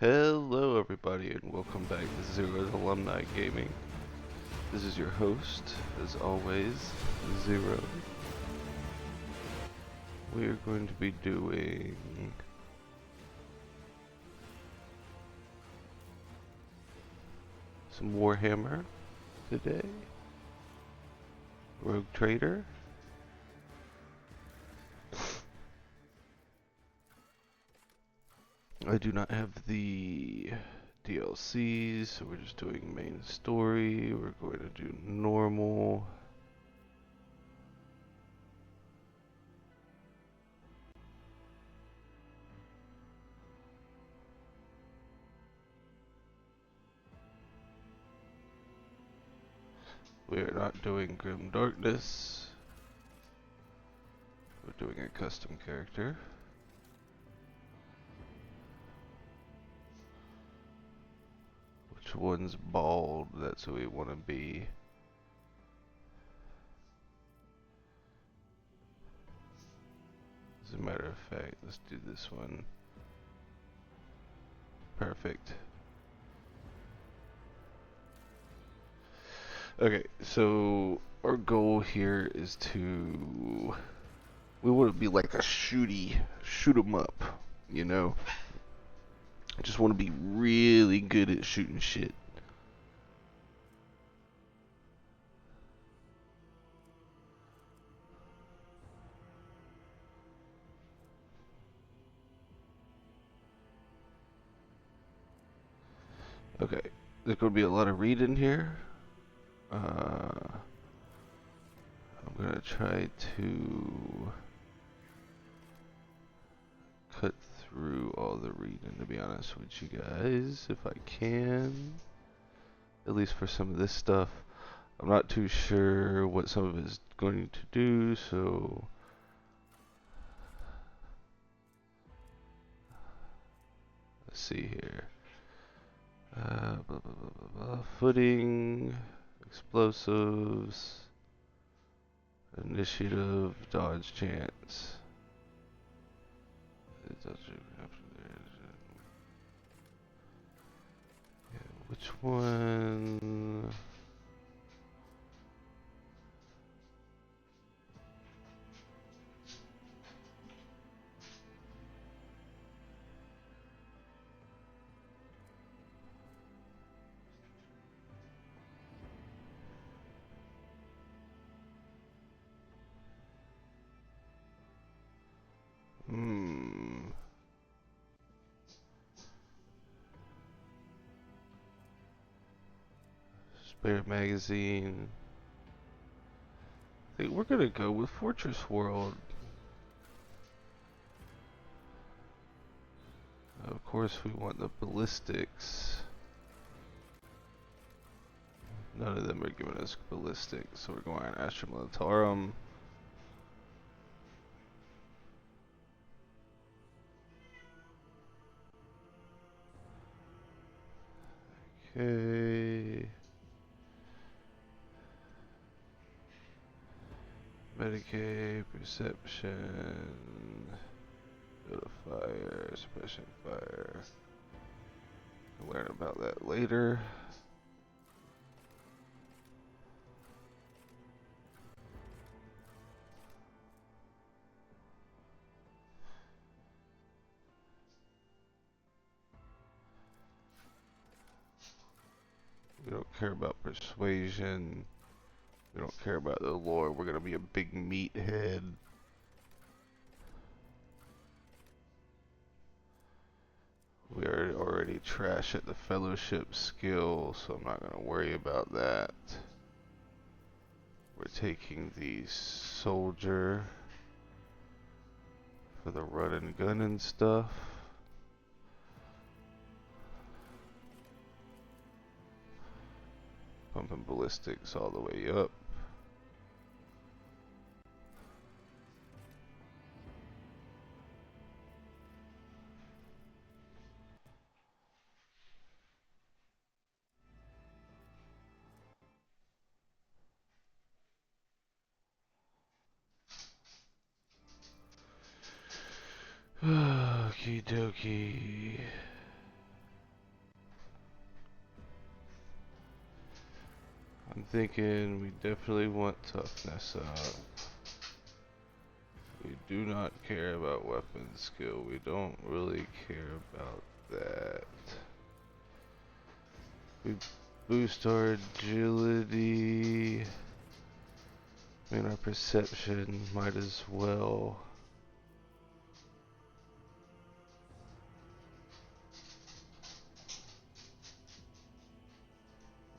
Hello everybody and welcome back to Zero's Alumni Gaming. This is your host, as always, Zero. We are going to be doing some Warhammer today. Rogue Trader. I do not have the DLCs, so we're just doing main story. We're going to do normal. We are not doing Grim Darkness. We're doing a custom character. Which one's bald? That's who we want to be. As a matter of fact, let's do this one. Perfect. Okay, so our goal here is to... we want to be like a shoot 'em up, you know? Just want to be really good at shooting shit. Okay, there's going to be a lot of reading here. I'm going to try to cut through all the reading, to be honest with you guys, if I can. At least for some of this stuff. I'm not too sure what some of it is going to do, so... let's see here. Blah, blah, blah, blah. Footing, explosives, initiative, dodge chance. Yeah, which one? Spare magazine. I think we're gonna go with Fortress World. Of course, we want the ballistics. None of them are giving us ballistics, so we're going Astra Militarum. Okay. Medicaid, perception, build a fire, suppression fire. We'll learn about that later. We don't care about persuasion. We don't care about the lore. We're gonna be a big meathead. We are already trash at the fellowship skill, so I'm not gonna worry about that. We're taking the soldier for the run and gun and stuff. Pumping ballistics all the way up. Okie dokie. I'm thinking we definitely want toughness up. We do not care about weapon skill. We don't really care about that. We boost our agility. I mean, our perception might as well.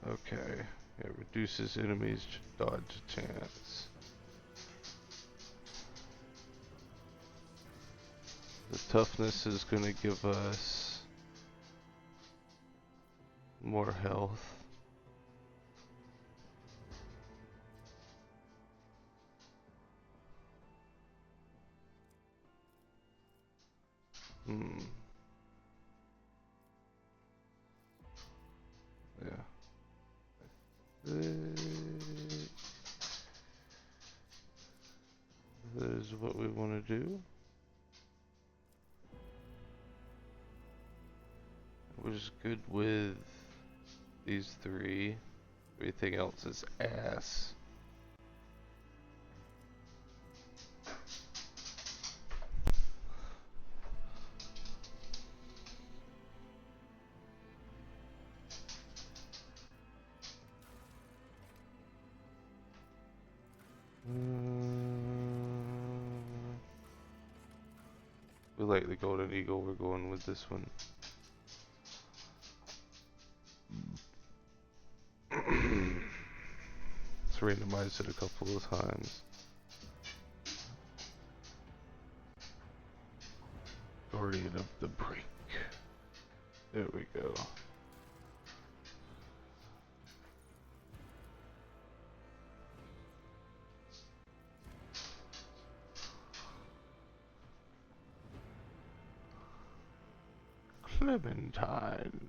Okay. It reduces enemies' dodge chance. The toughness is going to give us more health. Yeah. That is what we want to do. We're just good with these three. Everything else is ass. We like the Golden Eagle, we're going with this one. Let's randomize it a couple of times. Guardian of the Brink. There we go. Clementine.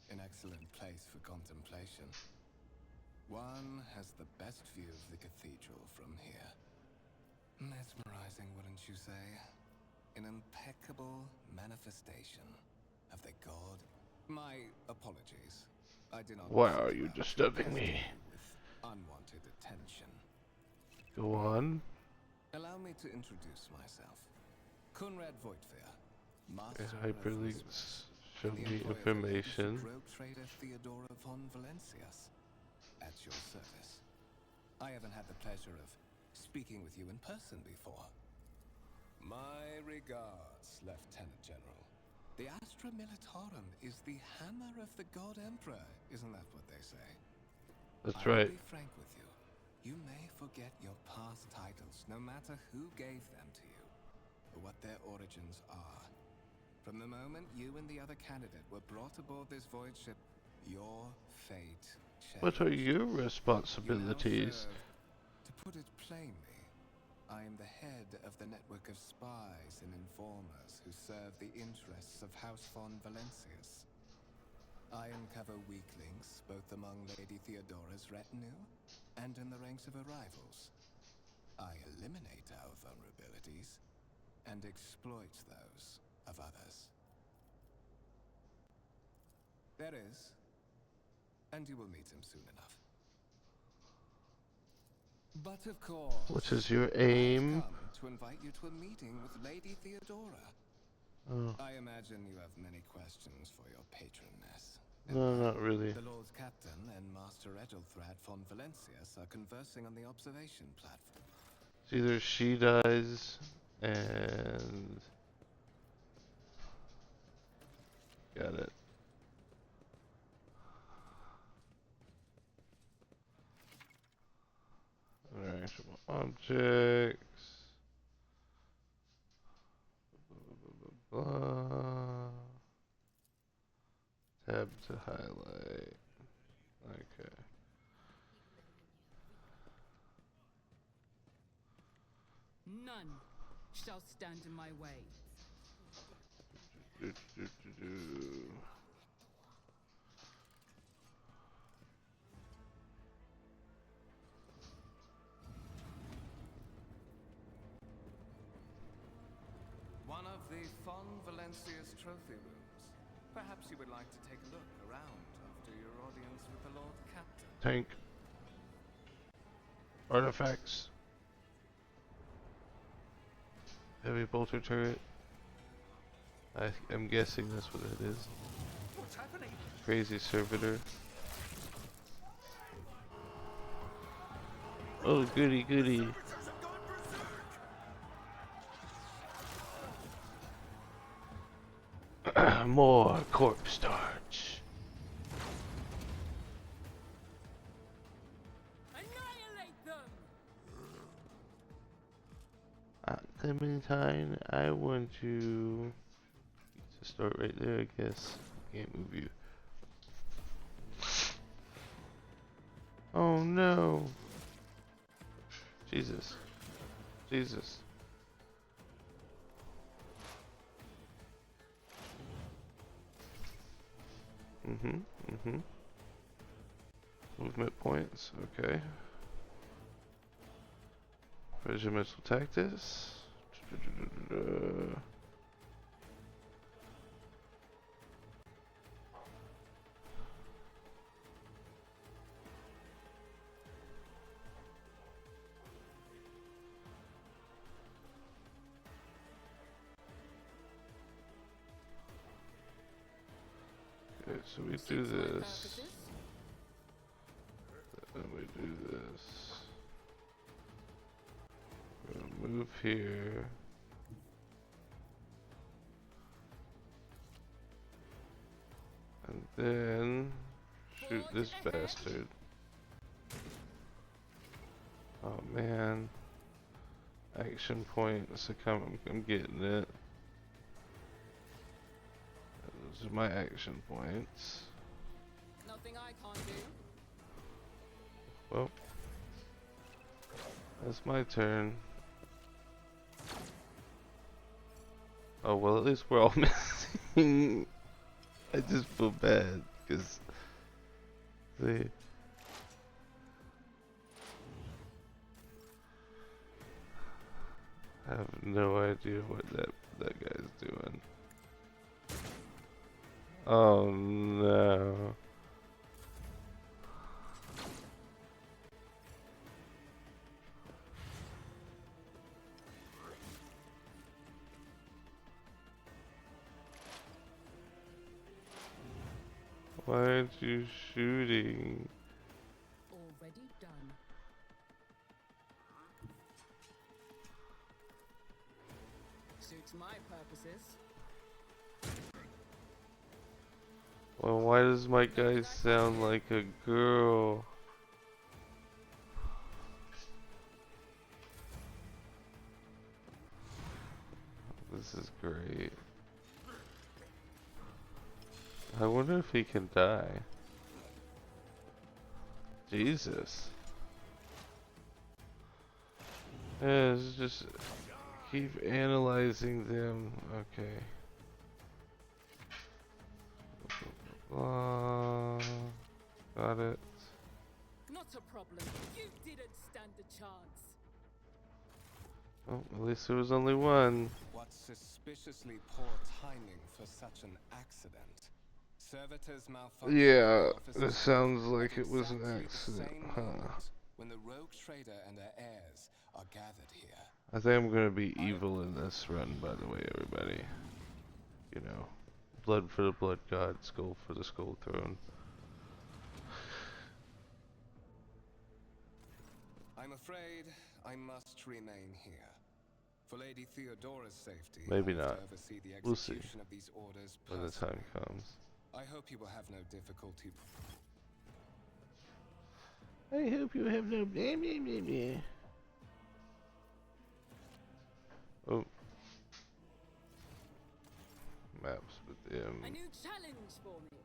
An excellent place for contemplation. One has the best view of the cathedral from here. Mesmerizing, wouldn't you say? An impeccable manifestation of the god. My apologies. I do not. Why are you disturbing me? With unwanted attention. Go on. Allow me to introduce myself. Conrad Voigtveer, master Hyperlinks show me information. rogue trader Theodora von Valencias. At your service. I haven't had the pleasure of speaking with you in person before. My regards, Lieutenant General. The Astra Militarum is the hammer of the God Emperor, isn't that what they say? That's I'll right. be frank with you. You may forget your past titles, no matter who gave them to you, or what their origins are. From the moment you and the other candidate were brought aboard this void ship, your fate changed. What are your responsibilities? To put it plainly, I am the head of the network of spies and informers who serve the interests of House von Valencias. I uncover weak links both among Lady Theodora's retinue and in the ranks of her rivals. I eliminate our vulnerabilities and exploit those of others. There is, and you will meet him soon enough. But of course, What is your aim? I've come to invite you to a meeting with Lady Theodora. Oh, I imagine you have many questions for your patroness. no, not really. The Lord's Captain and Master Edelthrad von Valencius are conversing on the observation platform. It's either she dies and... Got it. Interactable objects. Blah, blah, blah. Tab to highlight. Okay. None shall stand in my way. Do, do, do, do. One of the von Valencius trophy rooms. Perhaps you would like to take a look around after your audience with the Lord Captain. Tank. Artifacts. Heavy bolter turret. I'm guessing that's what it is. What's happening? Crazy servitor. Oh, goody goody. More corpse starch. Annihilate them! Clementine, I want you to start right there, I guess. Can't move you. Oh no. Jesus. Jesus. Movement points, okay. Regimental tactics. Okay, so we do this. Then we do this. We're gonna move here. And then shoot this bastard. Oh man. Action points. I'm getting it. Those are my action points. Nothing I can't do. Well, that's my turn. Oh well, at least we're all missing. I just feel bad because they. I have no idea what that guy's doing. Oh no. Why aren't you shooting? Already done. Suits my purposes. Well, why does my guy sound like a girl? This is great. I wonder if he can die. Jesus. Yeah, let's just keep analyzing them. Okay. Got it. Not a problem. You didn't stand a chance. Oh, at least there was only one. What suspiciously poor timing for such an accident. Servitors malfunctioned. Yeah, Officers it sounds like at it was an exactly the accident, same huh? moment when the rogue trader and her heirs are gathered here. I think I'm gonna be evil in this run, by the way, everybody. you know, blood for the blood god, skull for the skull throne. I'm afraid I must remain here. For Lady Theodora's safety, Maybe I have not. to oversee the We'll see execution of these orders when the time personally. comes. I hope you will have no difficulty. I hope you have no baby. Oh. Maps with them. A new challenge for me.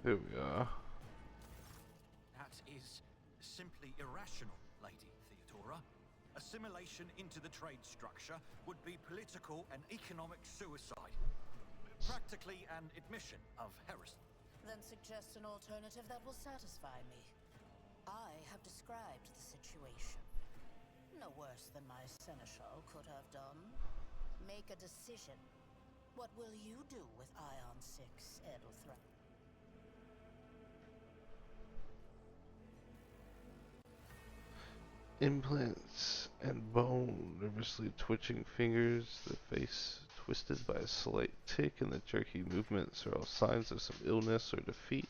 Here we are. That is simply irrational, Lady Theodora. Assimilation into the trade structure would be political and economic suicide. Practically an admission of heresy. Then suggest an alternative that will satisfy me. I have described the situation. No worse than my seneschal could have done. Make a decision. What will you do with Ion 6, Edelthra? Implants and bone, nervously twitching fingers, the face twisted by a slight tic, and the jerky movements are all signs of some illness or defeat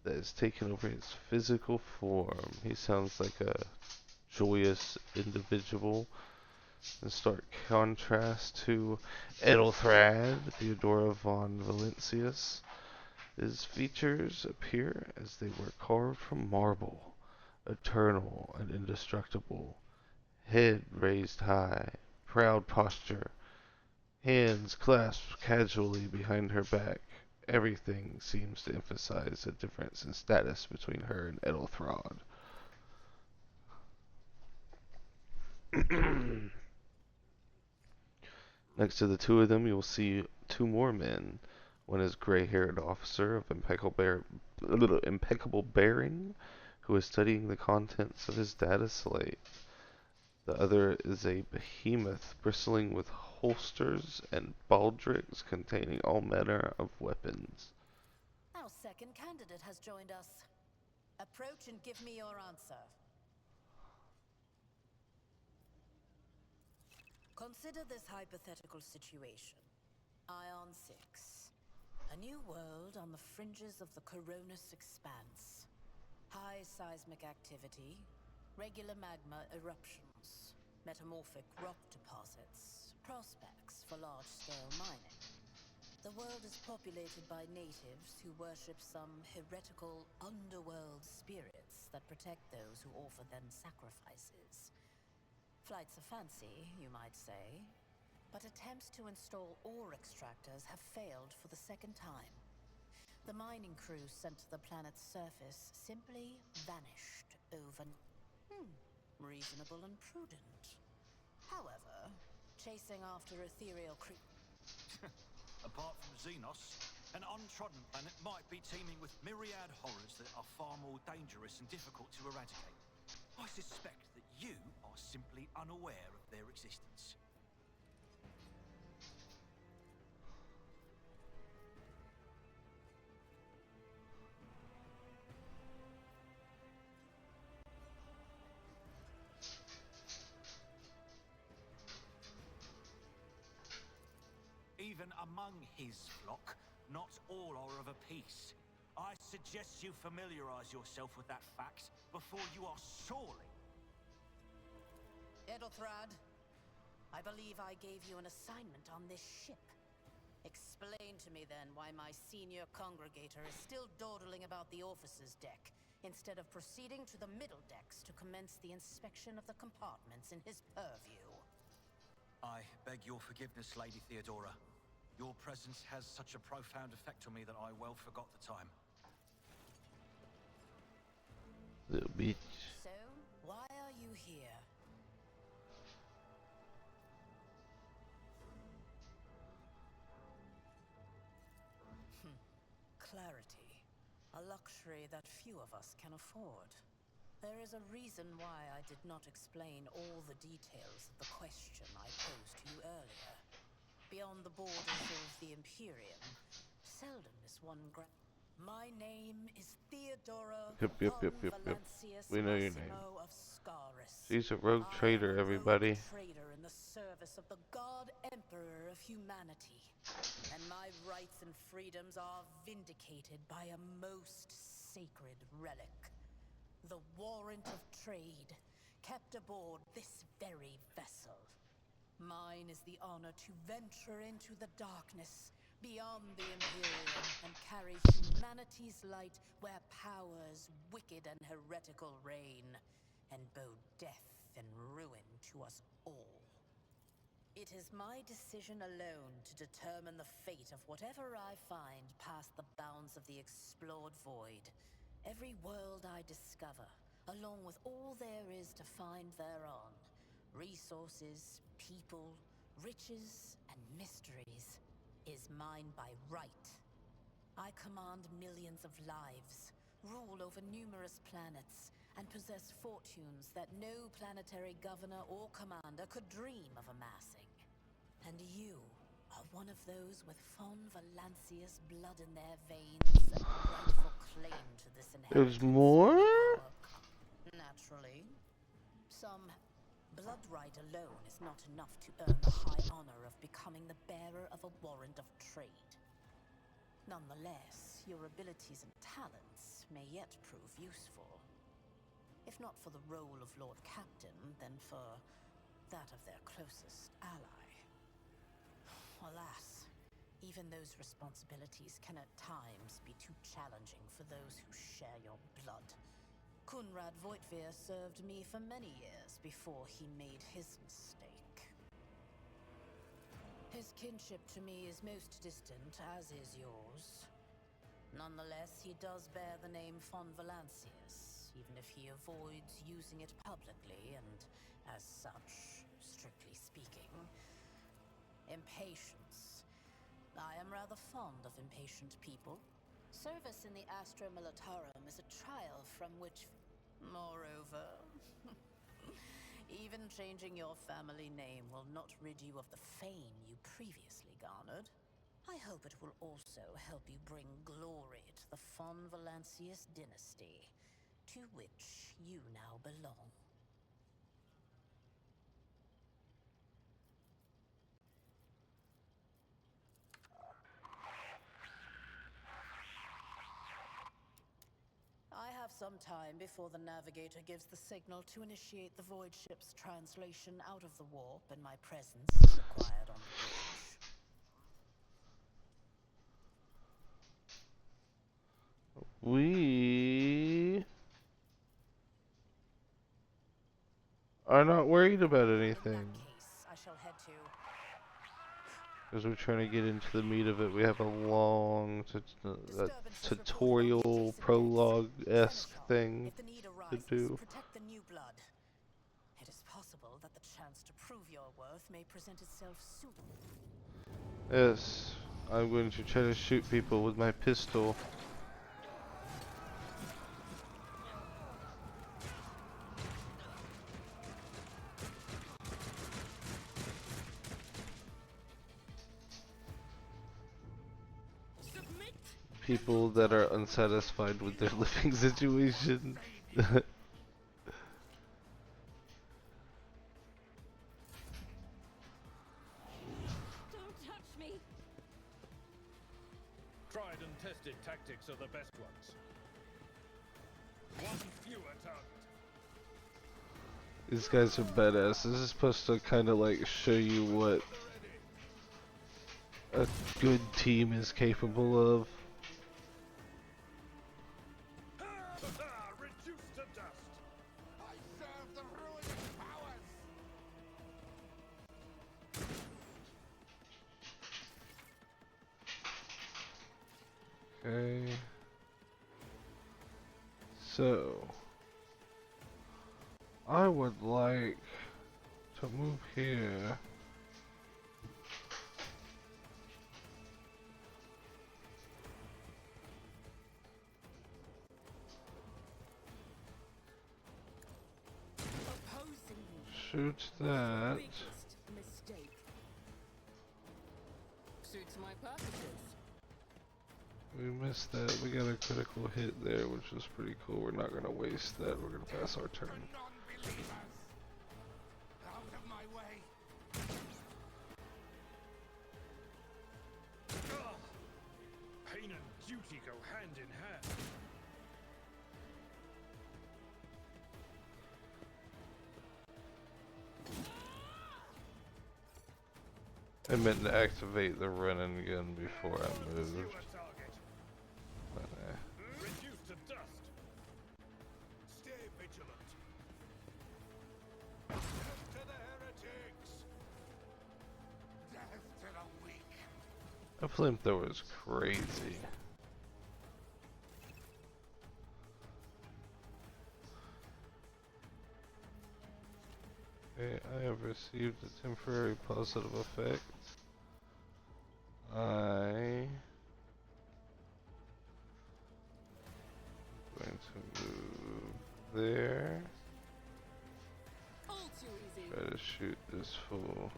that has taken over his physical form. He sounds like a joyous individual. In stark contrast to Edelthrad, Theodora von Valentius, his features appear as they were carved from marble, eternal and indestructible, head raised high, proud posture, hands clasped casually behind her back. Everything seems to emphasize a difference in status between her and Edelthrad. Next to the two of them, you'll see two more men. One is gray-haired officer of impeccable bearing, who is studying the contents of his data slate. The other is a behemoth bristling with holsters and baldricks containing all manner of weapons. Our second candidate has joined us. Approach and give me your answer. Consider this hypothetical situation. Ion 6. A new world on the fringes of the Coronis expanse. High seismic activity, regular magma eruptions, metamorphic rock deposits, prospects for large-scale mining. The world is populated by natives who worship some heretical underworld spirits that protect those who offer them sacrifices. Flights of fancy, you might say, but attempts to install ore extractors have failed for the second time. The mining crews sent to the planet's surface simply vanished over... reasonable and prudent. However, chasing after ethereal Apart from Xenos, an untrodden planet might be teeming with myriad horrors that are far more dangerous and difficult to eradicate. I suspect that you are simply unaware of their existence. Even among his flock, not all are of a piece. I suggest you familiarize yourself with that fact before you are sorely... Edelthrad, I believe I gave you an assignment on this ship. Explain to me then why my senior congregator is still dawdling about the officer's deck, instead of proceeding to the middle decks to commence the inspection of the compartments in his purview. I beg your forgiveness, Lady Theodora. Your presence has such a profound effect on me that I well forgot the time. Little bitch. So, why are you here? Clarity. A luxury that few of us can afford. There is a reason why I did not explain all the details of the question I posed to you earlier. Beyond the borders of the Imperium, seldom is one My name is Theodora Yep. Valancius We know your name. Massimo of Scaris. She's a rogue I am trader, a everybody. rogue trader in the service of the God Emperor of humanity. And my rights and freedoms are vindicated by a most sacred relic. The warrant of trade, kept aboard this very vessel. Mine is the honor to venture into the darkness, beyond the Imperium, and carry humanity's light where powers wicked and heretical reign, and bow death and ruin to us all. It is my decision alone to determine the fate of whatever I find past the bounds of the explored void. Every world I discover, along with all there is to find thereon, resources, people, riches, and mysteries, is mine by right. I command millions of lives, rule over numerous planets, and possess fortunes that no planetary governor or commander could dream of amassing. And you are one of those with Fon Valancius blood in their veins and rightful claim to this There's inheritance. more? Naturally. Some blood right alone is not enough to earn the high honor of becoming the bearer of a warrant of trade. Nonetheless, your abilities and talents may yet prove useful. If not for the role of Lord Captain, then for that of their closest ally. Alas, even those responsibilities can at times be too challenging for those who share your blood. Kunrad Voitvir served me for many years before he made his mistake. His kinship to me is most distant, as is yours. Nonetheless, he does bear the name Fon Valancius, even if he avoids using it publicly and, as such, strictly speaking, impatience. I am rather fond of impatient people. Service in the Astra Militarum is a trial from which, moreover, even changing your family name will not rid you of the fame you previously garnered. I hope it will also help you bring glory to the Fon Valancius dynasty, to which you now belong. I have some time before the navigator gives the signal to initiate the void ship's translation out of the warp, and my presence is required on the bridge. We are not worried about In anything. that case, I shall head to... Because we're trying to get into the meat of it. We have a long tutorial, prologue-esque thing If the need to arises, do. protect the new blood. It is possible that the chance to prove your worth may present itself soon. Yes, I'm going to try to shoot people with my pistol. Submit. People that are unsatisfied with their living situation. Don't touch me. Tried and tested tactics are the best ones. One fewer target. These guys are badass. This is supposed to kind of like show you what a good team is capable of. Reduced to dust. I serve the ruling powers! Okay. So, I would like to move here. shoot that. Biggest mistake. Suits my purposes. We missed that. We got a critical hit there, which was pretty cool. We're not gonna waste that. We're gonna pass our turn. Non-believers! Out of my way! Ugh. Pain and duty go hand in hand. I meant to activate the run and gun before I moved. Pursue a target. But, Reduced to dust. Stay vigilant. Death to the heretics! Death to the weak! that flamethrower is crazy. Okay, I have received a temporary positive effect. I going to move there. All too easy. Try to shoot this fool.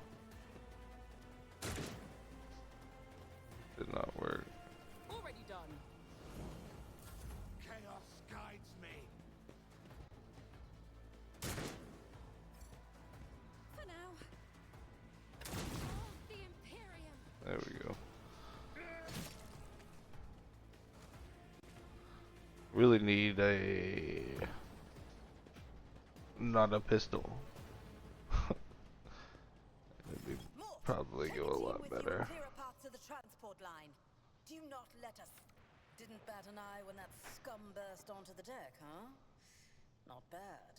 Did not work. Already done. Chaos guides me. For now. Oh, the Imperium. There we go. Really need a not a pistol. It'd be probably go a lot better. Clear a path to the transport line. Do not let us. Didn't bat an eye when that scum burst onto the deck, huh? Not bad.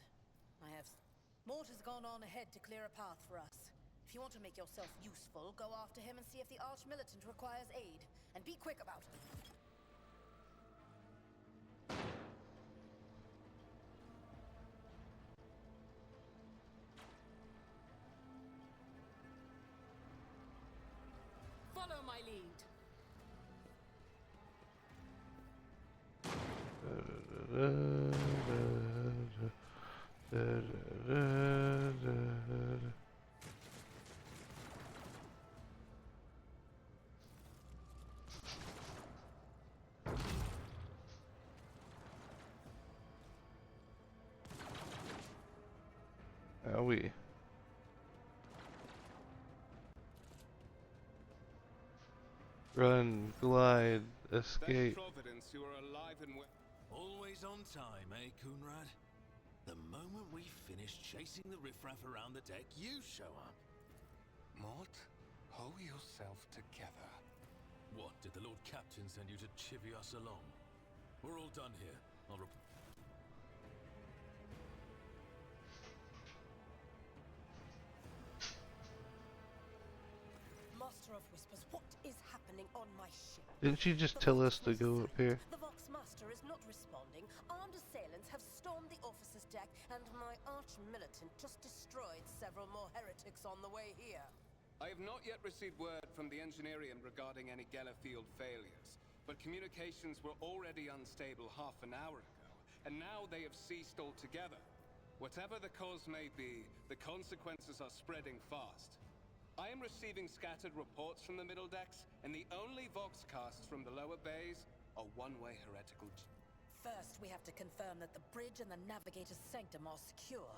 I have. Mort has gone on ahead to clear a path for us. If you want to make yourself useful, go after him and see if the Arch-Militant requires aid. And be quick about it. Follow my lead. Are we? Run, glide, escape. Providence, you are alive and well. Always on time, eh, Coonrad? The moment we finish chasing the riffraff around the deck, you show up. Mort, hold yourself together. What, did the Lord Captain send you to chivvy us along? We're all done here. I'll Master of Whispers, what is happening on my ship? Didn't she just tell us to go up here? The Vox Master is not responding. Armed assailants have stormed the officer's deck, and my arch-militant just destroyed several more heretics on the way here. I have not yet received word from the Engineerium regarding any Gellerfield failures, but communications were already unstable half an hour ago, and now they have ceased altogether. Whatever the cause may be, the consequences are spreading fast. I am receiving scattered reports from the middle decks, and the only Voxcasts from the lower bays are one-way heretical. First, we have to confirm that the bridge and the navigator's sanctum are secure.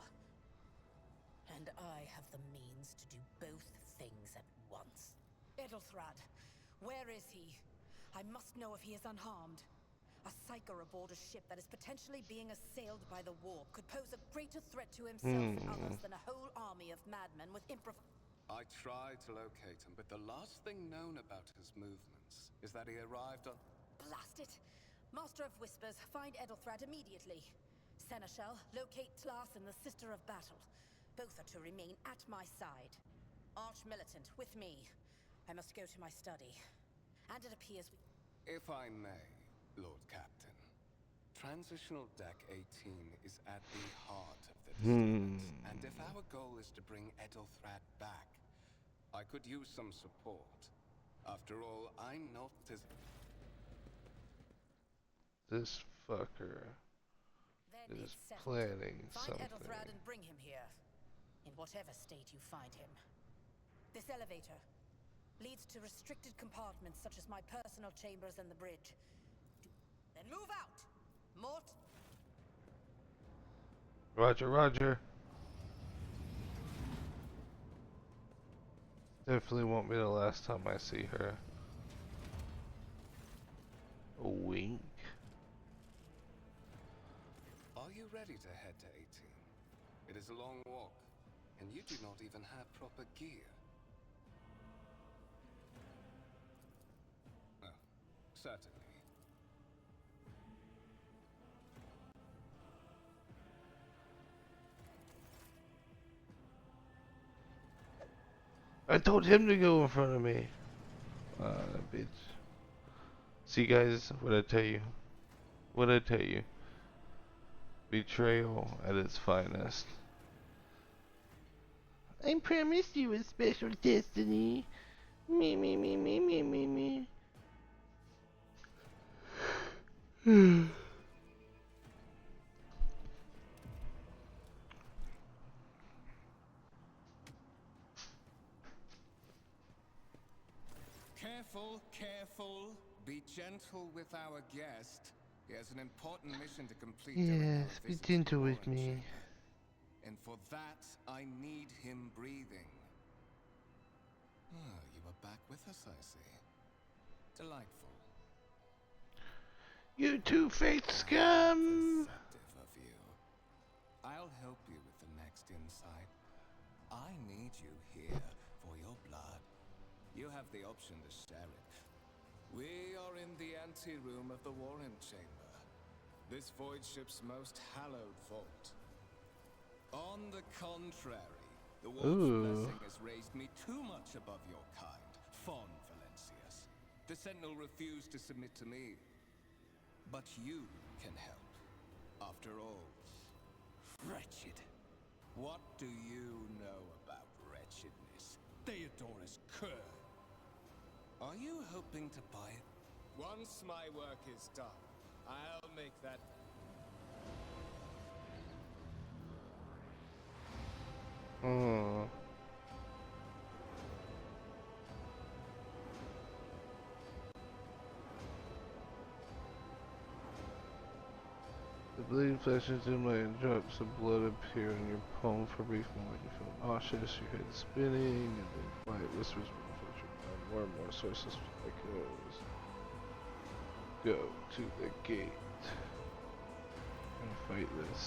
And I have the means to do both things at once. Edelthrad, where is he? I must know if he is unharmed. A psyker aboard a ship that is potentially being assailed by the warp could pose a greater threat to himself and others than a whole army of madmen with I tried to locate him, but the last thing known about his movements is that he arrived on... Blast it! Master of Whispers, find Edelthrad immediately. Seneschal, locate Tlas and the Sister of Battle. Both are to remain at my side. Arch-Militant, with me. I must go to my study. And it appears we... If I may, Lord Captain, Transitional Deck 18 is at the heart of the disturbance, and if our goal is to bring Edelthrad back, I could use some support. After all, I'm not as... This fucker Then is it's settled. planning Find something. Edelthrad and bring him here. in whatever state you find him. This elevator leads to restricted compartments such as my personal chambers and the bridge. Then move out! Mort! Roger, roger. Definitely won't be the last time I see her. A wink. Are you ready to head to 18? It is a long walk, and you do not even have proper gear. Oh, certainly. I told him to go in front of me. That bitch. See, guys, what I tell you? What I tell you? Betrayal at its finest. I promised you a special destiny. Me, me, me, me, me, me, me. Careful, careful. Be gentle with our guest. He has an important mission to complete during our Yes, be visit to the gentle with Warren me. Chamber. And for that, I need him breathing. Ah, you are back with us, I see. Delightful. You two-faced scum! Perceptive of you. I'll help you with the next insight. I need you here for your blood. You have the option to share it. We are in the anteroom of the Warren Chamber, this void ship's most hallowed vault. On the contrary, the wolf's blessing has raised me too much above your kind, Fon Valencius. The Sentinel refused to submit to me. But you can help. After all, wretched. What do you know about wretchedness? Theodorus Kerr. Are you hoping to buy it? Once my work is done, I'll make that... The bleeding flesh is in my drops of blood appear on your palm for a brief moment. You feel nauseous, your head spinning, and then quiet whispers will filter down more and more sources echoes. Go to the gate. I'm gonna fight this.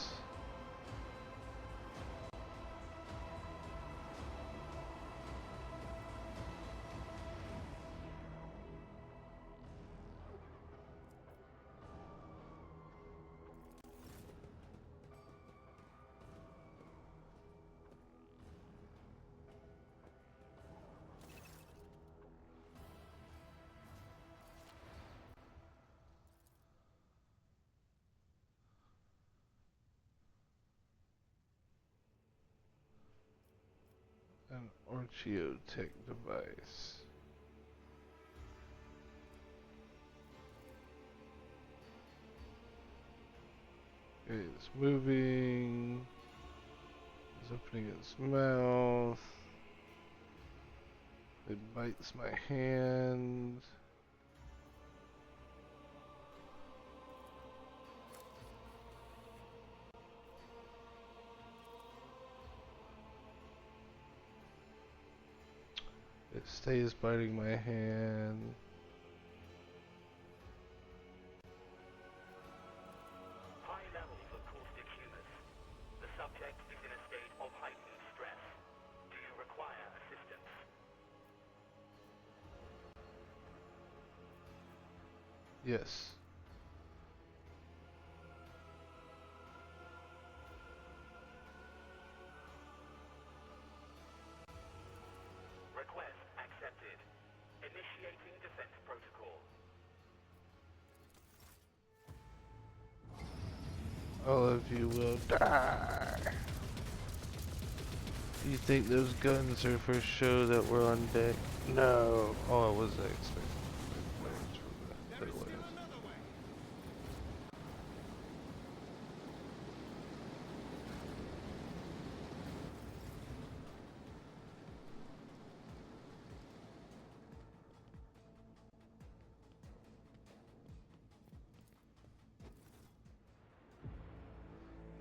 An Orchiotech device. Okay, it's moving. It's opening its mouth. It bites my hand. It stays biting my hand. High levels of caustic humus. The subject is in a state of heightened stress. Do you require assistance? Yes. Request accepted. Initiating defense protocol. All of you will die. You think those guns are for show that we're on deck? No. Oh, I wasn't expecting flames from the fertilizers.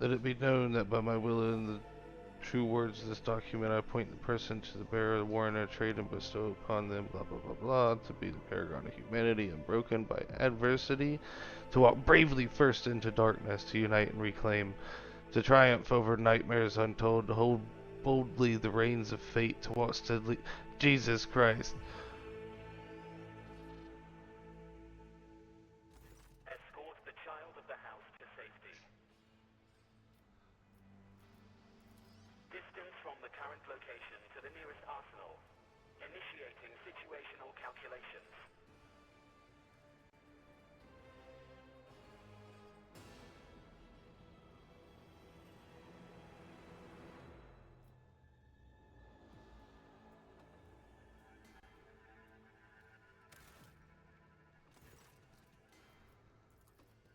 Let it be known that by my will and the true words of this document, I appoint the person to the bearer, warrant, or trade, and bestow upon them, blah blah blah blah, to be the paragon of humanity, unbroken by adversity, to walk bravely first into darkness, to unite and reclaim, to triumph over nightmares untold, to hold boldly the reins of fate, to walk steadily. Jesus Christ. Escort the child of the house to safety. Distance from the current location to the nearest arsenal. Initiating situational calculations.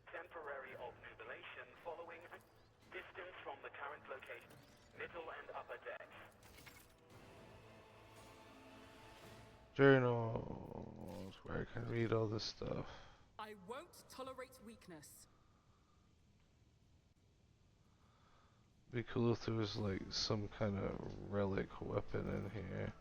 Temporary obnubilation following distance from the current location. Middle and upper decks. Journals, where I can read all this stuff. I won't tolerate weakness. Be cool if there was like some kind of relic weapon in here.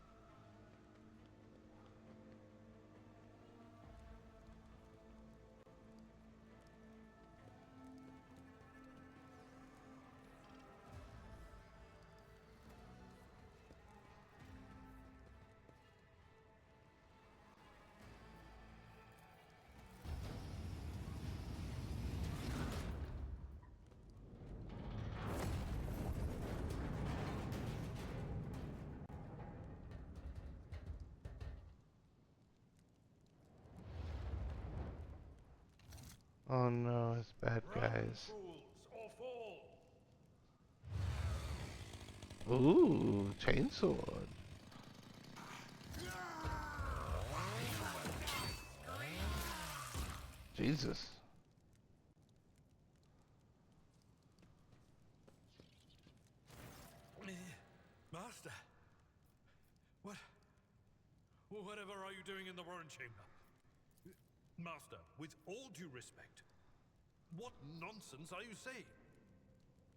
Oh no, it's bad guys. Ooh, chainsaw. Jesus. Master, whatever are you doing in the Warren Chamber? Master, with all due respect, what nonsense are you saying?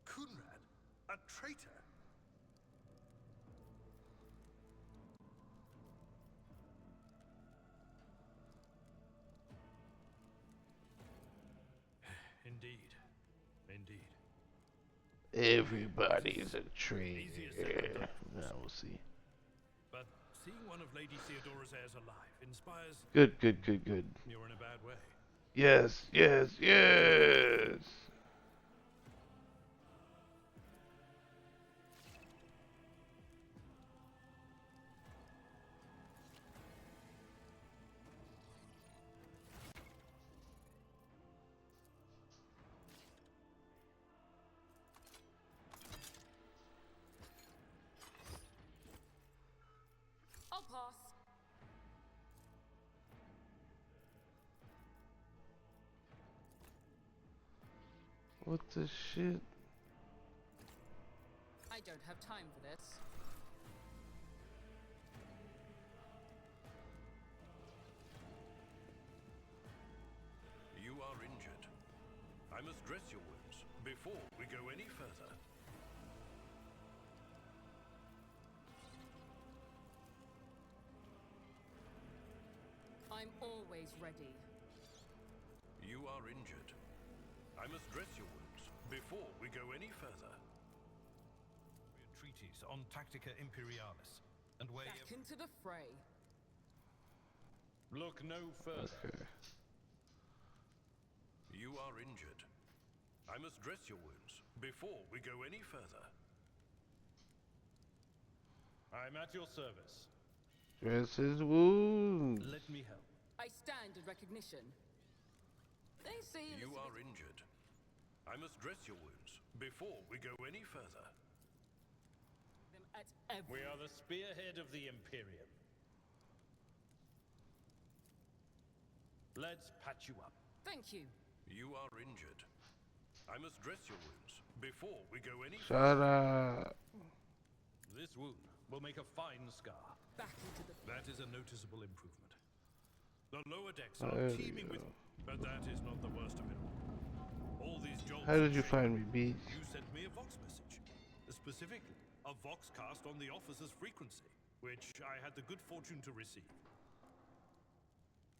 Kunrad, a traitor? Indeed. Indeed. Everybody's a traitor. Now we'll see. But seeing one of Lady Theodora's heirs alive inspires... Good, good, good, good. You're in a bad way. Yes, yes, yes! I'll pass. What the shit? I don't have time for this. You are injured. I must dress your wounds before we go any further. I'm always ready. You are injured. I must dress your wounds before we go any further. Treatise on Tactica Imperialis and way Back into the fray. Look no further. Okay. You are injured. I must dress your wounds before we go any further. I'm at your service. Dress his wounds. Let me help. I stand in recognition. They say You are injured. I must dress your wounds before we go any further. them at every... We are the spearhead of the Imperium. Let's patch you up. Thank you. You are injured. I must dress your wounds before we go any Shut up. This wound will make a fine scar. Back into the... That is a noticeable improvement. The lower decks There are we teeming with... go. But that is not the worst of it all. All these jolts... How did you find me, Beach? You said specifically a voxcast on the officer's frequency, which I had the good fortune to receive.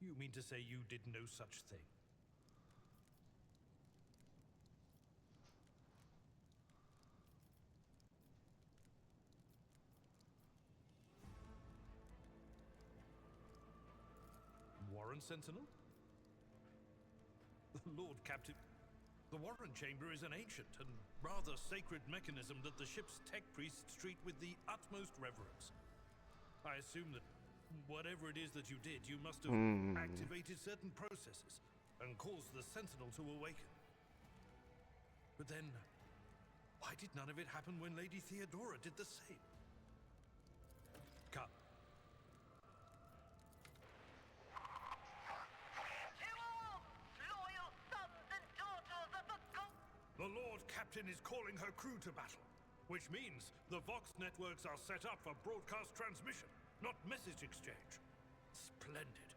You mean to say you did no such thing? Warren Sentinel? Lord Captain, the Warren Chamber is an ancient and rather sacred mechanism that the ship's tech priests treat with the utmost reverence. I assume that whatever it is that you did, you must have activated certain processes and caused the Sentinel to awaken. But then, why did none of it happen when Lady Theodora did the same? Come. The Lord Captain is calling her crew to battle, which means the Vox networks are set up for broadcast transmission, not message exchange. Splendid.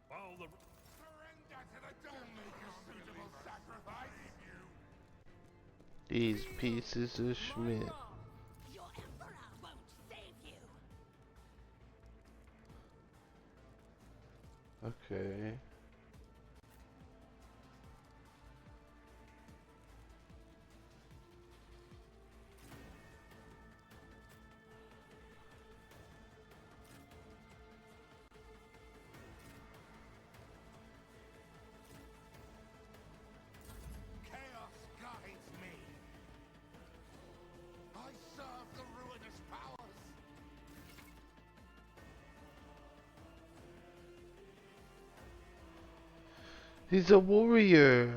While the... Surrender to the Don't make a suitable sacrifice! These pieces of Schmidt. Your emperor won't save you. Okay. Chaos guides me! I serve the ruinous powers! He's a warrior.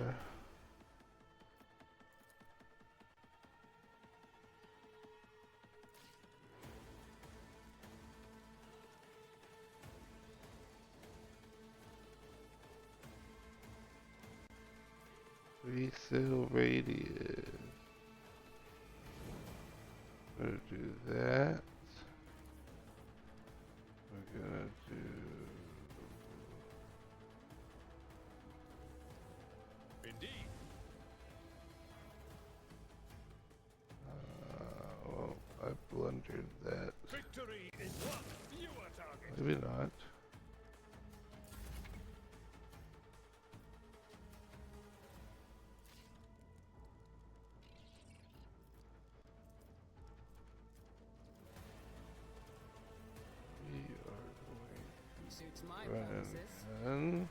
Resale radius. We're gonna do that. We're gonna do... Indeed. Well, I blundered that. Victory is won. Fewer targets. Maybe not. We are going Suits my to run purposes. and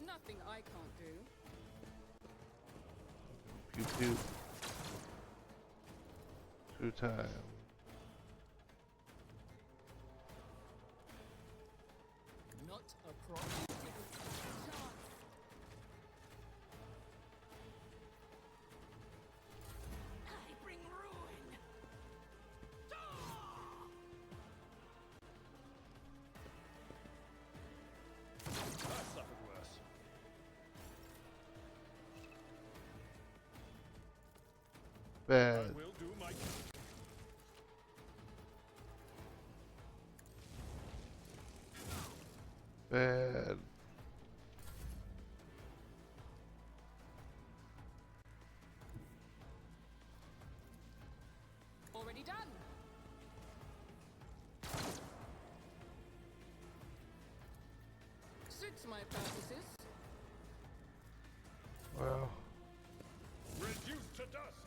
Nothing I can't do. pew pew. 2 times. Not a problem. I bring ruin. I suffered worse. I Bad. will do my... Bad. Already done. Suits my purposes. Well, Reduced to dust.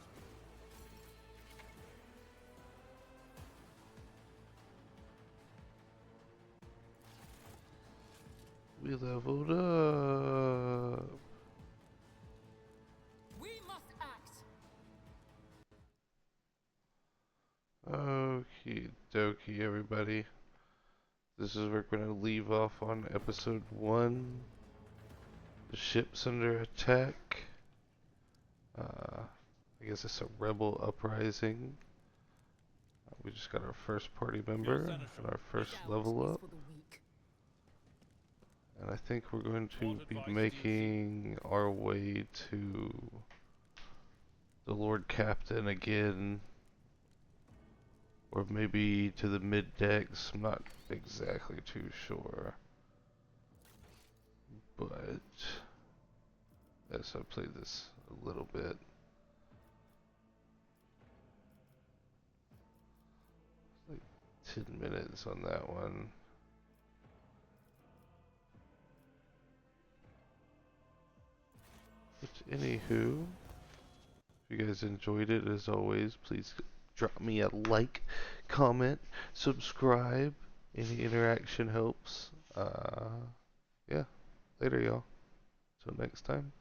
we leveled up. We must act. Okie dokie, everybody. This is where we're going to leave off on episode 1. The ship's under attack. I guess it's a rebel uprising. We just got our first party member and our first level up. For the weak. And I think we're going to be making our way to the Lord Captain again. Or maybe to the mid decks. I'm not exactly too sure. But yes, I played this a little bit. Like 10 minutes on that one. But anywho, if you guys enjoyed it, as always, please drop me a like, comment, subscribe. Any interaction helps. Yeah, later, y'all. Till next time.